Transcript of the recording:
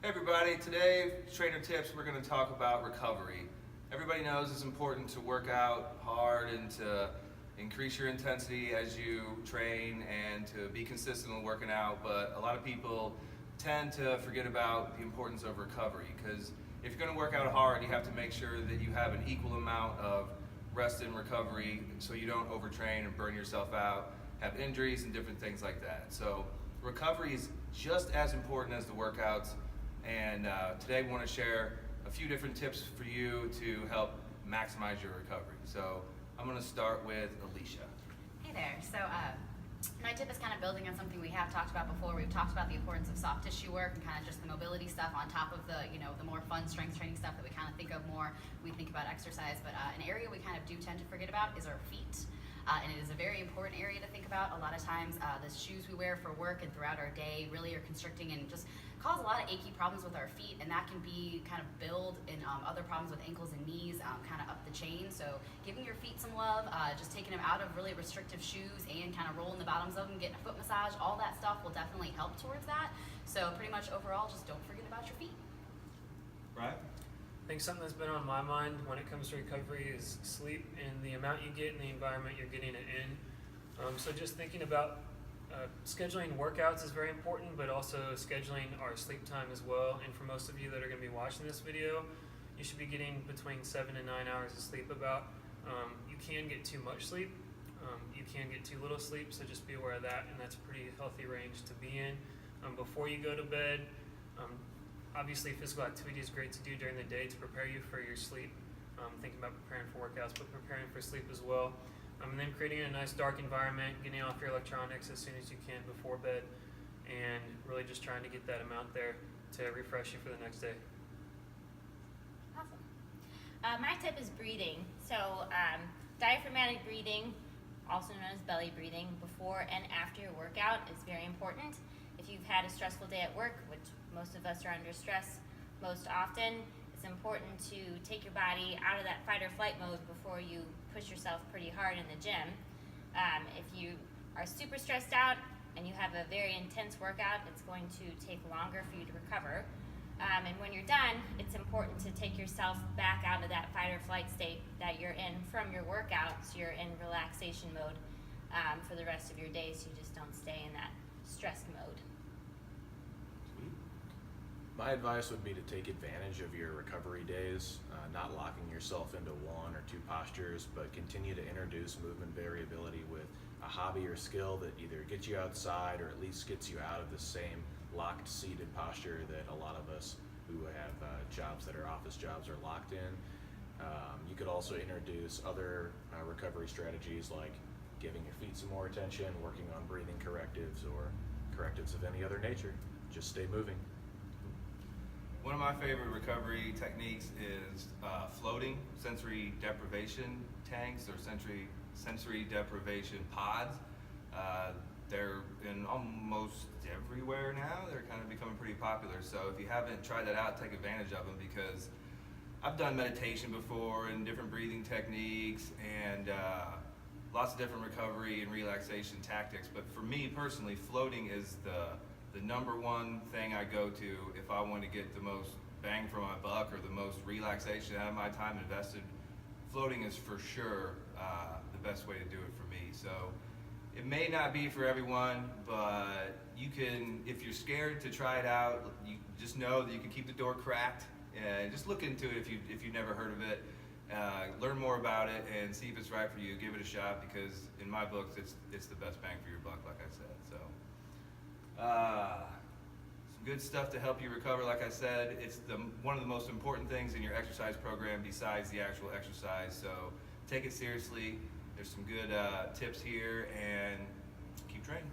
Hey everybody, today, Trainer Tips, we're going to talk about recovery. Everybody knows it's important to work out hard and to increase your intensity as you train and to be consistent in working out, but a lot of people tend to forget about the importance of recovery, because if you're going to work out hard, you have to make sure that you have an equal amount of rest and recovery so you don't overtrain and burn yourself out, have injuries and different things like that. So recovery is just as important as the workouts. And today we want to share a few different tips for you to help maximize your recovery. So I'm going to start with Alicia. Hey there. So my tip is kind of building on something we have talked about before. We've talked about the importance of soft tissue work and kind of just the mobility stuff on top of the, the more fun strength training stuff that we kind of think of more. We think about exercise, but an area we kind of do tend to forget about is our feet. And it is a very important area to think about. A lot of times the shoes we wear for work and throughout our day really are constricting and just cause a lot of achy problems with our feet, and that can be kind of build in other problems with ankles and knees, kind of up the chain. So giving your feet some love, just taking them out of really restrictive shoes and kind of rolling the bottoms of them, getting a foot massage, all that stuff will definitely help towards that. So pretty much overall, just don't forget about your feet. Right? I think something that's been on my mind when it comes to recovery is sleep and the amount you get in the environment you're getting it in. So just thinking about scheduling workouts is very important, but also scheduling our sleep time as well. And for most of you that are going to be watching this video, you should be getting between 7 and 9 hours of sleep about. You can get too much sleep. You can get too little sleep, so just be aware of that, and that's a pretty healthy range to be in. Before you go to bed, obviously physical activity is great to do during the day to prepare you for your sleep. Thinking about preparing for workouts, but preparing for sleep as well. And then creating a nice dark environment, getting off your electronics as soon as you can before bed, and really just trying to get that amount there to refresh you for the next day. Awesome. My tip is breathing. So diaphragmatic breathing, also known as belly breathing, before and after your workout is very important. If you've had a stressful day at work, which most of us are under stress most often, it's important to take your body out of that fight or flight mode before you push yourself pretty hard in the gym. If you are super stressed out and you have a very intense workout, it's going to take longer for you to recover. And when you're done, it's important to take yourself back out of that fight or flight state that you're in from your workout, so you're in relaxation mode for the rest of your day, so you just don't stay in that stress mode. My advice would be to take advantage of your recovery days, not locking yourself into one or two postures, but continue to introduce movement variability with a hobby or skill that either gets you outside or at least gets you out of the same locked seated posture that a lot of us who have jobs that are office jobs are locked in. You could also introduce other recovery strategies like giving your feet some more attention, working on breathing correctives or correctives of any other nature. Just stay moving. One of my favorite recovery techniques is floating sensory deprivation tanks or sensory deprivation pods. They're in almost everywhere now. They're kind of becoming pretty popular. So if you haven't tried that out, take advantage of them, because I've done meditation before and different breathing techniques and lots of different recovery and relaxation tactics. But for me personally, floating is the number one thing I go to if I want to get the most bang for my buck or the most relaxation out of my time invested. Floating is for sure the best way to do it for me. So it may not be for everyone, but you can, if you're scared to try it out, you just know that you can keep the door cracked and just look into it if you've never heard of it. Learn more about it and see if it's right for you. Give it a shot, because in my books it's the best bang for your buck, like I said. So some good stuff to help you recover. Like I said, it's one of the most important things in your exercise program besides the actual exercise. So take it seriously. There's some good tips here, and keep training.